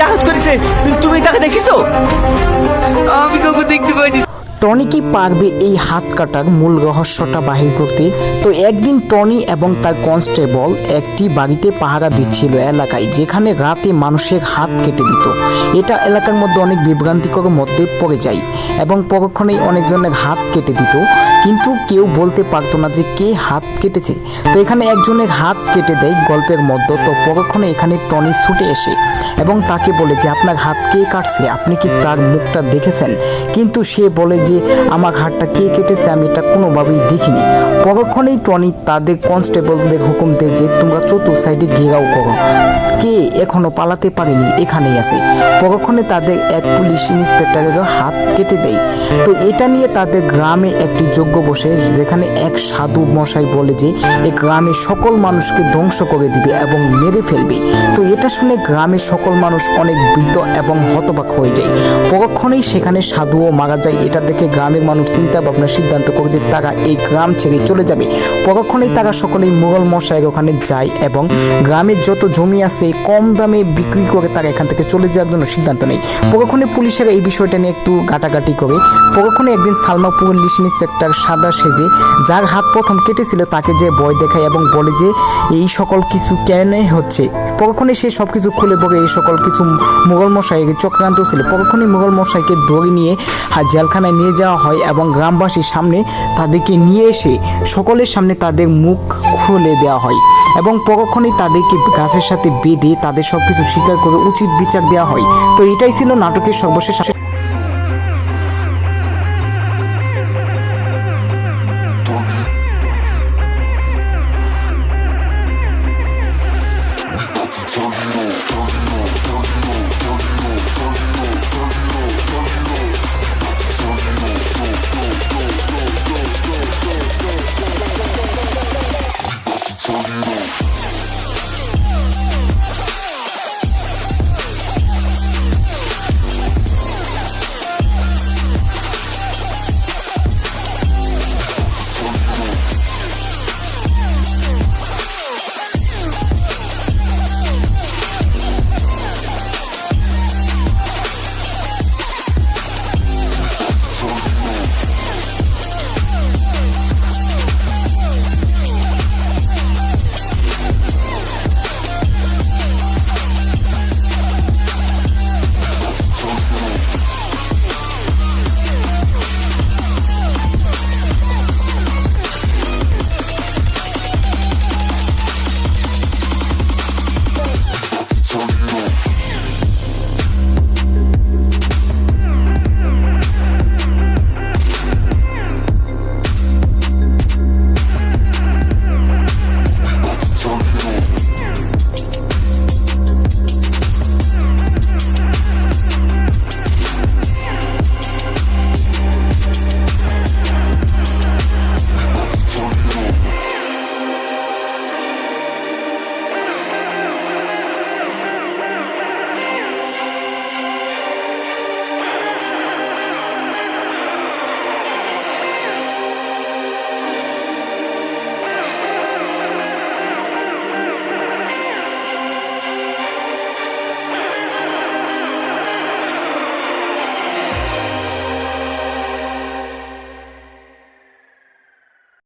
ডাকাত করেছে, তুমি তাকে দেখিছো? আমি কাউকে দেখতে পাইনি। টনি কি পারবে এই হাত কাটার মূল রহস্যটা বাহির করতে? তো একদিন টনি এবং তার কনস্টেবল একটি বাড়িতে পাহারা দিচ্ছিল এলাকায়, যেখানে রাতে মানুষের হাত কেটে দিত। এটা এলাকার মধ্যে অনেক বিভ্রান্তিকর মধ্যে পড়ে যায় এবং পরক্ষণেই অনেকজনের হাত কেটে দিত, কিন্তু কেউ বলতে পারতো না যে কে হাত কেটেছে। তো এখানে একজনের হাত কেটে দেয় গল্পের মধ্যে। তো পরক্ষণে এখানে টনি ছুটে এসে এবং তাকে বলে যে আপনার হাত কে কাটছে, আপনি কি তার মুখটা দেখেছেন? কিন্তু সে বলে যে আমার হাতটা কে কেটেছে আমি এটা কোনোভাবেই দেখিনি। পরক্ষণেই টনি তাদের কনস্টেবলদের হুকুম দেয় যে তোমরা চতুর্থ সাইডে ঘেরাও করো, কে এখনো পালাতে পারেনি এখানেই আছে। পরক্ষণে তাদের এক পুলিশ ইন্সপেক্টরের হাত কেটে দেয়। তো এটা নিয়ে তাদের গ্রামে একটি যজ্ঞ বসে, যেখানে এক সাধু মশাই বলে যে এই গ্রামে সকল মানুষকে ধ্বংস করে দিবে এবং মেরে ফেলবে। তো এটা শুনে গ্রামের সকল মানুষ অনেক ভীত এবং হতবাক হয়ে যায়। পরক্ষণেই সেখানে সাধুও মারা যায়। এটা দেখে গ্রামের মানুষ চিন্তা ভাবনার সিদ্ধান্ত করে যে তারা এই গ্রাম ছেড়ে চলে যাবে। পরক্ষণেই তারা সকলেই মোগল মশাইয়ের ওখানে যায় এবং গ্রামের যত জমি আছে কম দামে বিক্রি করে তারা এখান থেকে চলে যাওয়ার জন্য সিদ্ধান্ত নেয়। পরক্ষণে পুলিশেরা এই বিষয়টা নিয়ে একটু ঘাটাঘাটি করে। পরক্ষণে একদিন সালমা পুলিশ ইন্সপেক্টর সাদা সেজে যার হাত প্রথম কেটেছিল তাকে যে ভয় দেখায় এবং বলে যে এই সকল কিছু কেন হচ্ছে। পরক্ষণে সে সব কিছু খুলে বলে এই সকল কিছু মোগল মশাই চক্রান্ত ছিল। পরক্ষণে মোগল মশাইকে ধরে নিয়ে জেলখানায় নিয়ে যাওয়া হয় এবং গ্রামবাসীর সামনে তাদেরকে নিয়ে এসে সকলের সামনে তাদের মুখ খুলে দেওয়া হয় এবং পরক্ষণেই তাদেরকে গাছের সাথে বেঁধে তাদের সব কিছু স্বীকার করে উচিত বিচার দেওয়া হয়। তো এটাই ছিল নাটকের সর্বশেষ